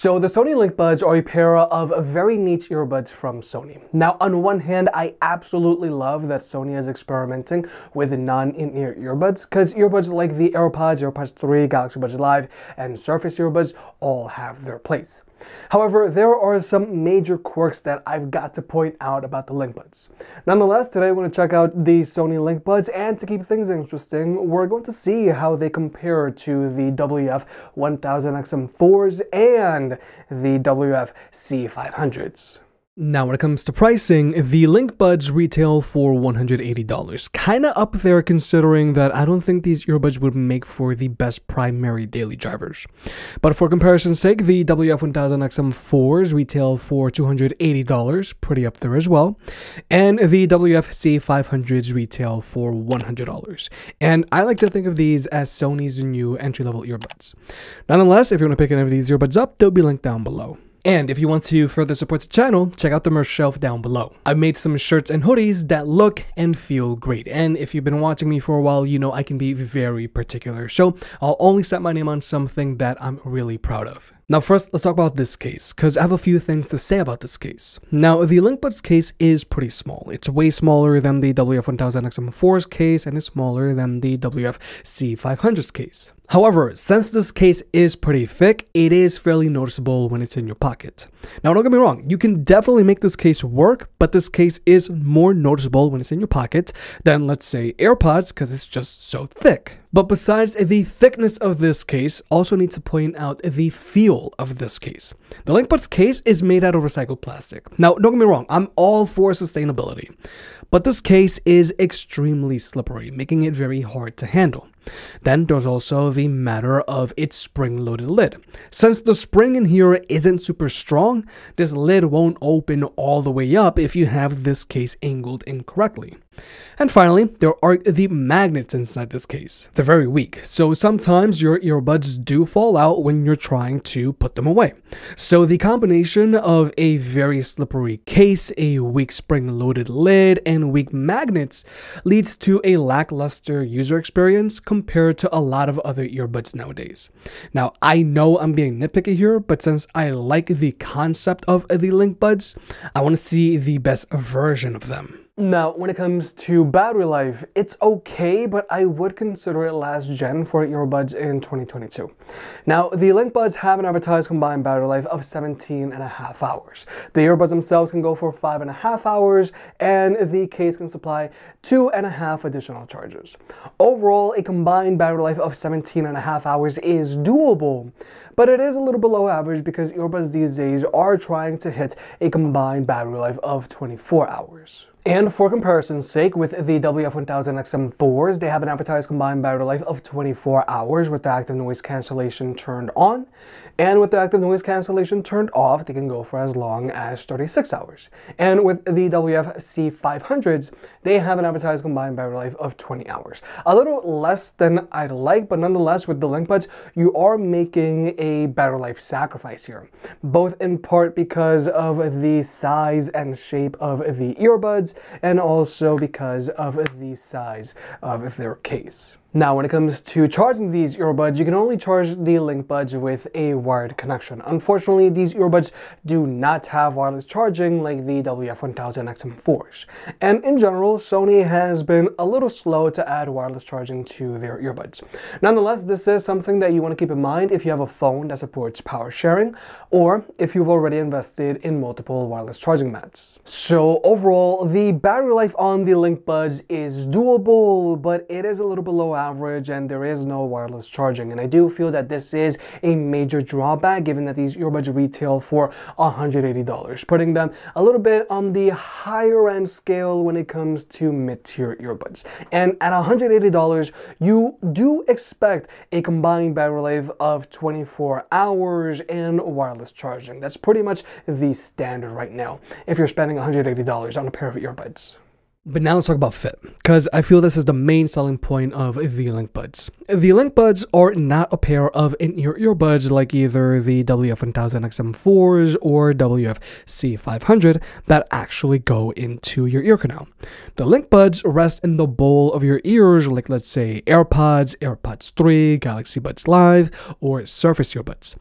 So the Sony Linkbuds are a pair of very niche earbuds from Sony. Now, on one hand, I absolutely love that Sony is experimenting with non-in-ear earbuds, because earbuds like the Airpods, Airpods 3, Galaxy Buds Live, and Surface earbuds all have their place. However, there are some major quirks that I've got to point out about the Linkbuds. Nonetheless, today we're going to check out the Sony Linkbuds, and to keep things interesting, we're going to see how they compare to the WF-1000XM4s and the WF-C500s. Now, when it comes to pricing, the Linkbuds retail for $180. Kinda up there considering that I don't think these earbuds would make for the best primary daily drivers. But for comparison's sake, the WF-1000XM4s retail for $280, pretty up there as well. And the WF-C500s retail for $100. And I like to think of these as Sony's new entry-level earbuds. Nonetheless, if you want to pick any of these earbuds up, they'll be linked down below. And if you want to further support the channel, check out the merch shelf down below. I've made some shirts and hoodies that look and feel great. And if you've been watching me for a while, you know I can be very particular. So I'll only set my name on something that I'm really proud of. Now first, let's talk about this case, because I have a few things to say about this case. Now, the Linkbuds case is pretty small. It's way smaller than the WF-1000XM4's case, and it's smaller than the WF-C500's case. However, since this case is pretty thick, it is fairly noticeable when it's in your pocket. Now, don't get me wrong, you can definitely make this case work, but this case is more noticeable when it's in your pocket than, let's say, AirPods, because it's just so thick. But besides the thickness of this case, also need to point out the feel of this case. The Linkbuds case is made out of recycled plastic. Now, don't get me wrong, I'm all for sustainability, but this case is extremely slippery, making it very hard to handle. Then there's also the matter of its spring-loaded lid. Since the spring in here isn't super strong, this lid won't open all the way up if you have this case angled incorrectly. And finally, there are the magnets inside this case. They're very weak, so sometimes your earbuds do fall out when you're trying to put them away. So the combination of a very slippery case, a weak spring-loaded lid, and weak magnets leads to a lackluster user experience compared to a lot of other earbuds nowadays. Now, I know I'm being nitpicky here, but since I like the concept of the Linkbuds, I want to see the best version of them. Now, when it comes to battery life, it's okay, but I would consider it last gen for earbuds in 2022. Now, the Linkbuds have an advertised combined battery life of 17.5 hours. The earbuds themselves can go for 5.5 hours, and the case can supply 2.5 additional chargers. Overall, a combined battery life of 17.5 hours is doable, but it is a little below average because earbuds these days are trying to hit a combined battery life of 24 hours. And for comparison's sake, with the WF-1000XM4s, they have an advertised combined battery life of 24 hours with the active noise cancellation turned on. And with the active noise cancellation turned off, they can go for as long as 36 hours. And with the WF-C500s, they have an advertised combined battery life of 20 hours. A little less than I'd like, but nonetheless, with the Linkbuds, you are making a battery life sacrifice here. Both in part because of the size and shape of the earbuds, and also because of the size of their case. Now, when it comes to charging these earbuds, you can only charge the Linkbuds with a wired connection. Unfortunately, these earbuds do not have wireless charging like the WF-1000XM4s. And in general, Sony has been a little slow to add wireless charging to their earbuds. Nonetheless, this is something that you want to keep in mind if you have a phone that supports power sharing, or if you've already invested in multiple wireless charging mats. So overall, the battery life on the Linkbuds is doable, but it is a little below average, and there is no wireless charging, and I do feel that this is a major drawback given that these earbuds retail for $180, putting them a little bit on the higher end scale when it comes to mid-tier earbuds. And at $180, you do expect a combined battery life of 24 hours and wireless charging. That's pretty much the standard right now if you're spending $180 on a pair of earbuds. But now let's talk about fit, because I feel this is the main selling point of the Linkbuds. The Linkbuds are not a pair of in-ear earbuds like either the WF-1000XM4s or WF-C500 that actually go into your ear canal. The Linkbuds rest in the bowl of your ears like, let's say, AirPods, AirPods 3, Galaxy Buds Live, or Surface earbuds.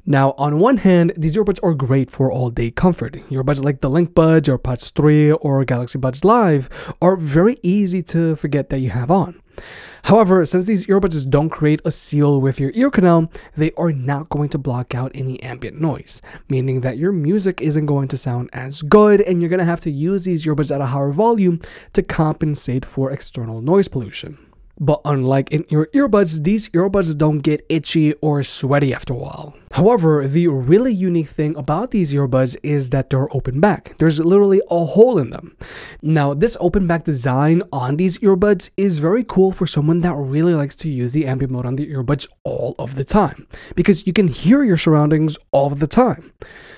Now, on one hand, these earbuds are great for all-day comfort. Earbuds like the Linkbuds, Airpods 3, or Galaxy Buds Live are very easy to forget that you have on. However, since these earbuds don't create a seal with your ear canal, they are not going to block out any ambient noise, meaning that your music isn't going to sound as good, and you're going to have to use these earbuds at a higher volume to compensate for external noise pollution. But unlike in-ear earbuds, these earbuds don't get itchy or sweaty after a while. However, the really unique thing about these earbuds is that they're open back. There's literally a hole in them. Now, this open back design on these earbuds is very cool for someone that really likes to use the ambient mode on the earbuds all of the time, because you can hear your surroundings all of the time.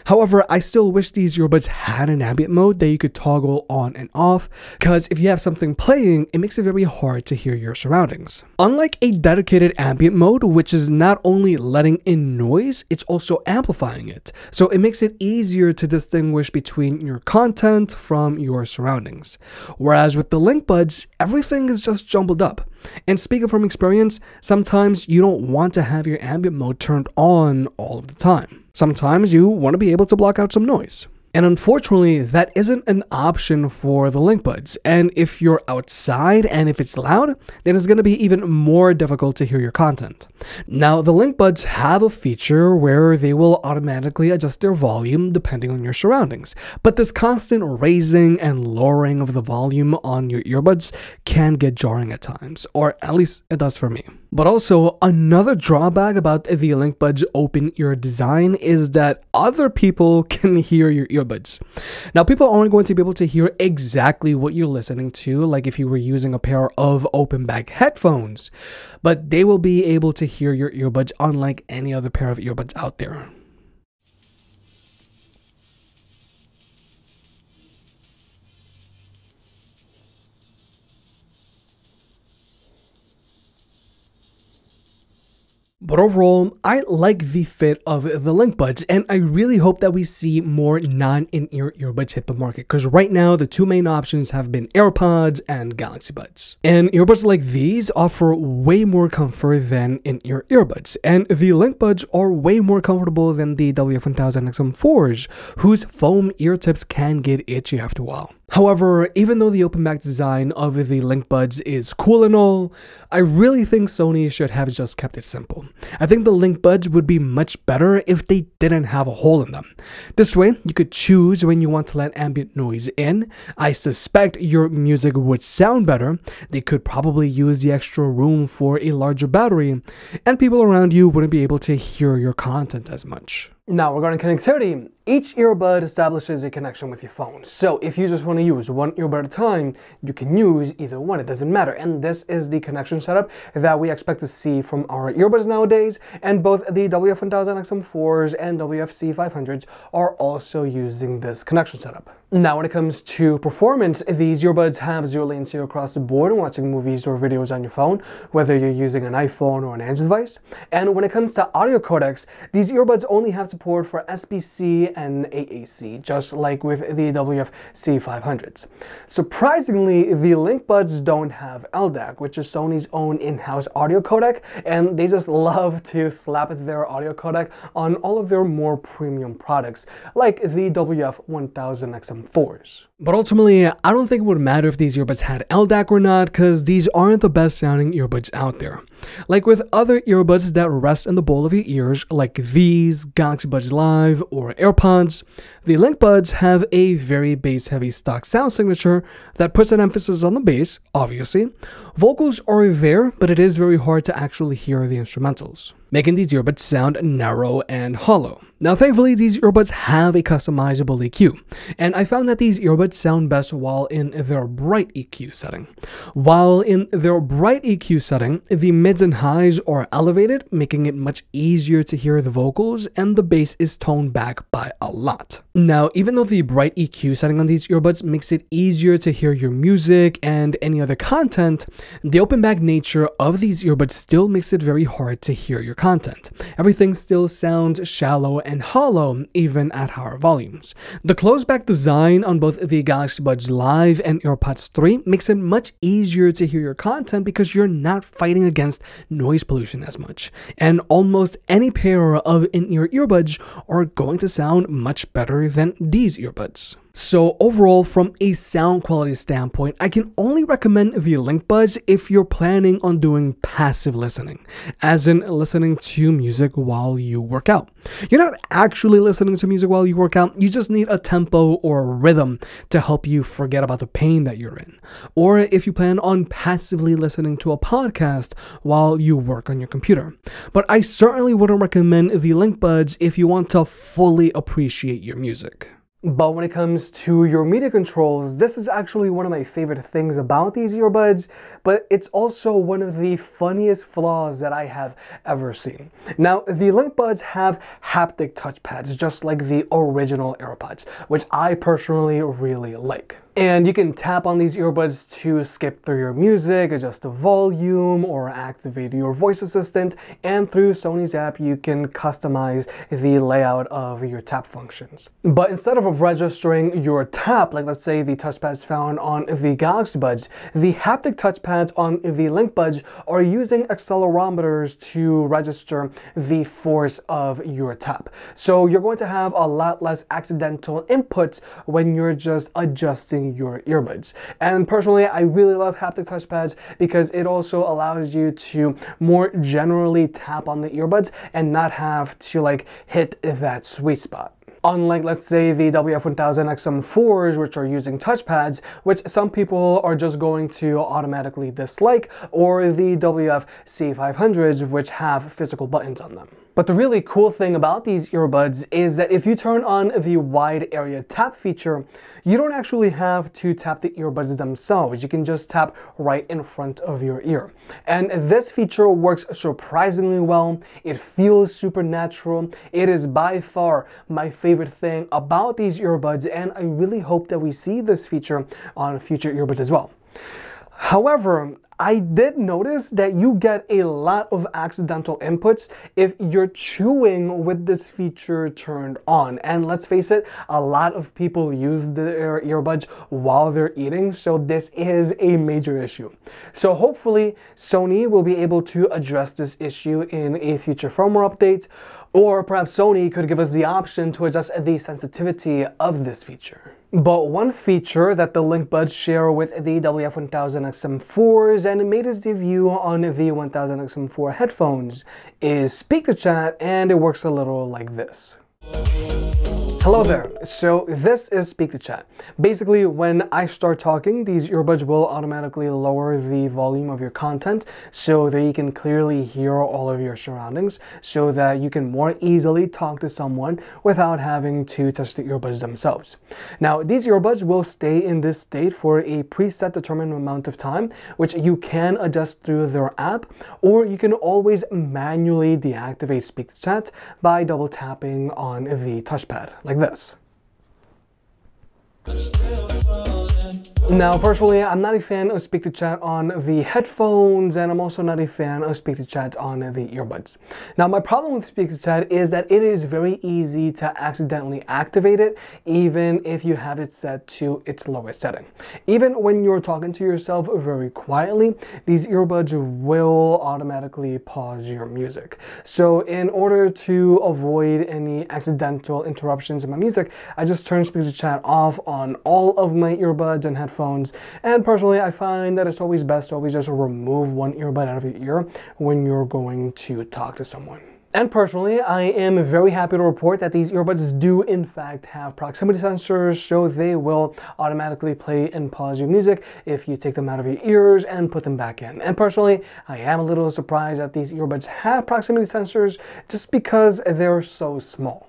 However, I still wish these earbuds had an ambient mode that you could toggle on and off, because if you have something playing, it makes it very hard to hear your surroundings. Unlike a dedicated ambient mode, which is not only letting in noise, it's also amplifying it. So it makes it easier to distinguish between your content from your surroundings. Whereas with the Linkbuds, everything is just jumbled up. And speaking from experience, sometimes you don't want to have your ambient mode turned on all of the time. Sometimes you want to be able to block out some noise. And unfortunately, that isn't an option for the Linkbuds. And if you're outside and if it's loud, then it's going to be even more difficult to hear your content. Now, the Linkbuds have a feature where they will automatically adjust their volume depending on your surroundings. But this constant raising and lowering of the volume on your earbuds can get jarring at times, or at least it does for me. But also, another drawback about the Linkbuds open ear design is that other people can hear your earbuds. Now, people aren't going to be able to hear exactly what you're listening to, like if you were using a pair of open back headphones, but they will be able to hear your earbuds unlike any other pair of earbuds out there. But overall, I like the fit of the Linkbuds, and I really hope that we see more non-in-ear earbuds hit the market, because right now the two main options have been Airpods and Galaxy Buds. And earbuds like these offer way more comfort than in-ear earbuds, and the Linkbuds are way more comfortable than the WF-1000XM4s, whose foam ear tips can get itchy after a while. However, even though the open back design of the Linkbuds is cool and all, I really think Sony should have just kept it simple. I think the Linkbuds would be much better if they didn't have a hole in them. This way, you could choose when you want to let ambient noise in. I suspect your music would sound better. They could probably use the extra room for a larger battery, and people around you wouldn't be able to hear your content as much. Now, regarding connectivity, each earbud establishes a connection with your phone. So if you just want to use one earbud at a time, you can use either one, it doesn't matter. And this is the connection setup that we expect to see from our earbuds nowadays, and both the WF-1000XM4s and WF-C500s are also using this connection setup. Now, when it comes to performance, these earbuds have zero latency across the board when watching movies or videos on your phone, whether you're using an iPhone or an Android device. And when it comes to audio codecs, these earbuds only have support for SBC and AAC, just like with the WF-C500s. Surprisingly, the Linkbuds don't have LDAC, which is Sony's own in-house audio codec, and they just love to slap their audio codec on all of their more premium products, like the WF-1000XM4s. But ultimately, I don't think it would matter if these earbuds had LDAC or not, because these aren't the best sounding earbuds out there. Like with other earbuds that rest in the bowl of your ears, like these, Galaxy Buds Live, or Airpods, the Linkbuds have a very bass-heavy stock sound signature that puts an emphasis on the bass, obviously. Vocals are there, but it is very hard to actually hear the instrumentals, making these earbuds sound narrow and hollow. Now, thankfully, these earbuds have a customizable EQ, and I found that these earbuds sound best while in their bright EQ setting. While in their bright EQ setting, the mids and highs are elevated, making it much easier to hear the vocals, and the bass is toned back by a lot. Now, even though the bright EQ setting on these earbuds makes it easier to hear your music and any other content, the open back nature of these earbuds still makes it very hard to hear your content. Everything still sounds shallow and hollow even at higher volumes. The closed-back design on both the Galaxy Buds Live and Airpods 3 makes it much easier to hear your content because you're not fighting against noise pollution as much. And almost any pair of in-ear earbuds are going to sound much better than these earbuds. So overall, from a sound quality standpoint, I can only recommend the Linkbuds if you're planning on doing passive listening, as in listening to music while you work out. You're not actually listening to music while you work out, you just need a tempo or a rhythm to help you forget about the pain that you're in. Or if you plan on passively listening to a podcast while you work on your computer. But I certainly wouldn't recommend the Linkbuds if you want to fully appreciate your music. But when it comes to your media controls, this is actually one of my favorite things about these earbuds, but it's also one of the funniest flaws that I have ever seen. Now, the Linkbuds have haptic touchpads, just like the original AirPods, which I personally really like. And you can tap on these earbuds to skip through your music, adjust the volume, or activate your voice assistant. And through Sony's app, you can customize the layout of your tap functions. But instead of registering your tap, like let's say the touchpads found on the Galaxy Buds, the haptic touchpads on the Linkbuds are using accelerometers to register the force of your tap. So you're going to have a lot less accidental inputs when you're just adjusting your earbuds. And personally, I really love haptic touchpads because it also allows you to more generally tap on the earbuds and not have to like hit that sweet spot. Unlike, let's say, the WF-1000XM4s, which are using touchpads, which some people are just going to automatically dislike, or the WF-C500s, which have physical buttons on them. But the really cool thing about these earbuds is that if you turn on the wide area tap feature, you don't actually have to tap the earbuds themselves. You can just tap right in front of your ear. And this feature works surprisingly well. It feels super natural. It is by far my favorite thing about these earbuds, and I really hope that we see this feature on future earbuds as well. However, I did notice that you get a lot of accidental inputs if you're chewing with this feature turned on. And let's face it, a lot of people use their earbuds while they're eating, so this is a major issue. So hopefully Sony will be able to address this issue in a future firmware update, or perhaps Sony could give us the option to adjust the sensitivity of this feature. But one feature that the Linkbuds share with the WF-1000XM4s and made its debut on the 1000XM4 headphones is Speak to Chat, and it works a little like this. Hello there. So this is Speak to Chat. Basically, when I start talking, these earbuds will automatically lower the volume of your content so that you can clearly hear all of your surroundings, so that you can more easily talk to someone without having to touch the earbuds themselves. Now, these earbuds will stay in this state for a preset determined amount of time, which you can adjust through their app, or you can always manually deactivate Speak to Chat by double tapping on the touchpad, like this. Now, personally, I'm not a fan of Speak to Chat on the headphones, and I'm also not a fan of Speak to Chat on the earbuds. Now, my problem with Speak to Chat is that it is very easy to accidentally activate it, even if you have it set to its lowest setting. Even when you're talking to yourself very quietly, these earbuds will automatically pause your music. So in order to avoid any accidental interruptions in my music, I just turn Speak to Chat off on all of my earbuds and headphones. And personally, I find that it's always best to always just remove one earbud out of your ear when you're going to talk to someone. And personally, I am very happy to report that these earbuds do in fact have proximity sensors, so they will automatically play and pause your music if you take them out of your ears and put them back in. And personally, I am a little surprised that these earbuds have proximity sensors just because they're so small.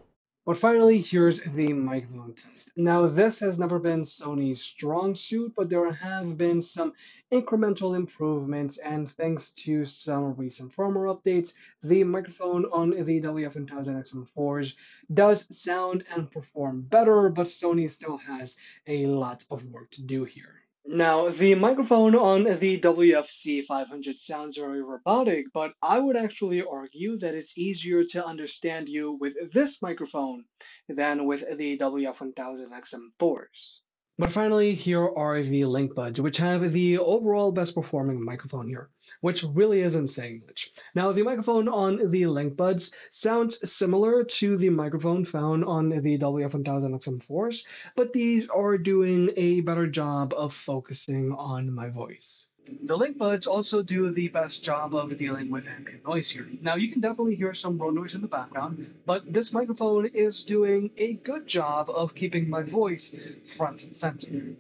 But finally, here's the microphone test. Now, this has never been Sony's strong suit, but there have been some incremental improvements, and thanks to some recent firmware updates, the microphone on the WF-1000XM4s does sound and perform better, but Sony still has a lot of work to do here. Now, the microphone on the WF-C500 sounds very robotic, but I would actually argue that it's easier to understand you with this microphone than with the WF-1000XM4s. But finally, here are the Linkbuds, which have the overall best performing microphone here, which really isn't saying much. Now, the microphone on the Linkbuds sounds similar to the microphone found on the WF-1000XM4s, but these are doing a better job of focusing on my voice. The Linkbuds also do the best job of dealing with ambient noise here. Now, you can definitely hear some road noise in the background, but this microphone is doing a good job of keeping my voice front and center.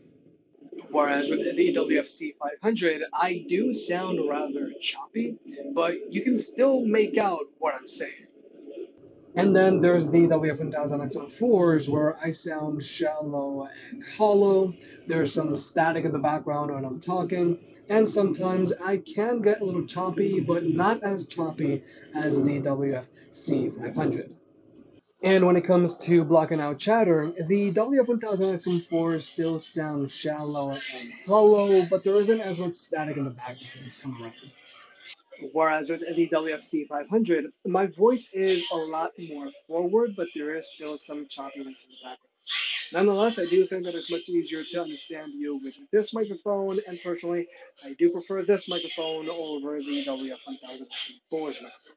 Whereas with the WFC 500, I do sound rather choppy, but you can still make out what I'm saying. And then there's the WF-1000XM4s where I sound shallow and hollow. There's some static in the background when I'm talking, and sometimes I can get a little choppy, but not as choppy as the WF-C500. And when it comes to blocking out chatter, the WF-1000XM4 still sounds shallow and hollow, but there isn't as much static in the background this time around. Whereas with the WFC 500, my voice is a lot more forward, but there is still some choppiness in the background. Nonetheless, I do think that it's much easier to understand you with this microphone, and personally, I do prefer this microphone over the WF-1000XM4's microphone.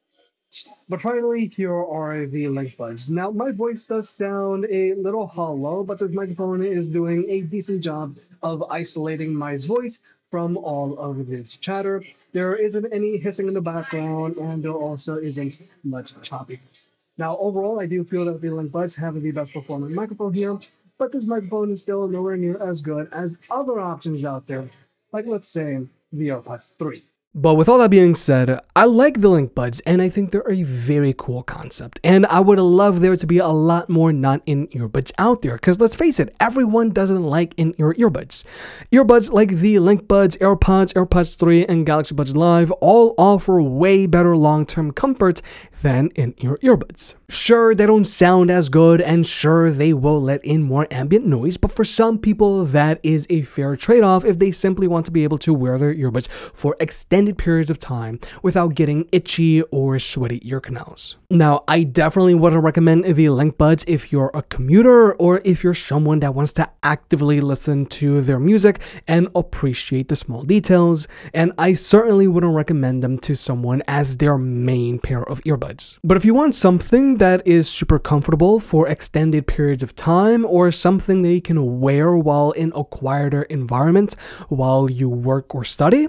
But finally, here are the link buds. Now, my voice does sound a little hollow, but this microphone is doing a decent job of isolating my voice from all of this chatter. There isn't any hissing in the background, and there also isn't much choppiness. Now, overall, I do feel that the link buds have the best performing microphone here, but this microphone is still nowhere near as good as other options out there, like let's say the Airpods 3. But with all that being said, I like the Linkbuds, and I think they're a very cool concept. And I would love there to be a lot more not-in-ear buds out there, because let's face it, everyone doesn't like in-ear earbuds. Earbuds like the Linkbuds, AirPods, AirPods 3, and Galaxy Buds Live all offer way better long-term comfort than in-ear earbuds. Sure, they don't sound as good, and sure, they will let in more ambient noise, but for some people, that is a fair trade-off if they simply want to be able to wear their earbuds for extended periods of time without getting itchy or sweaty ear canals. Now, I definitely wouldn't recommend the Linkbuds if you're a commuter or if you're someone that wants to actively listen to their music and appreciate the small details, and I certainly wouldn't recommend them to someone as their main pair of earbuds. But if you want something that is super comfortable for extended periods of time, or something that you can wear while in a quieter environment while you work or study,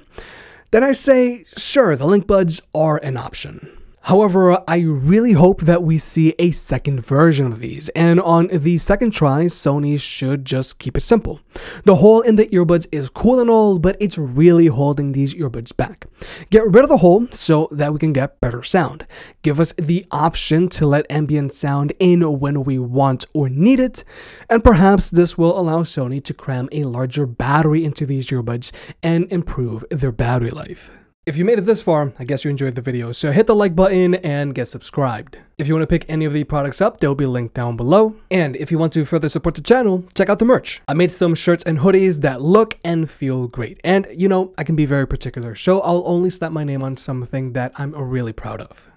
then I say, sure, the Linkbuds are an option. However, I really hope that we see a second version of these, and on the second try, Sony should just keep it simple. The hole in the earbuds is cool and all, but it's really holding these earbuds back. Get rid of the hole so that we can get better sound. Give us the option to let ambient sound in when we want or need it, and perhaps this will allow Sony to cram a larger battery into these earbuds and improve their battery life. If you made it this far, I guess you enjoyed the video, so hit the like button and get subscribed. If you want to pick any of the products up, they'll be linked down below. And if you want to further support the channel, check out the merch. I made some shirts and hoodies that look and feel great. And you know, I can be very particular, so I'll only slap my name on something that I'm really proud of.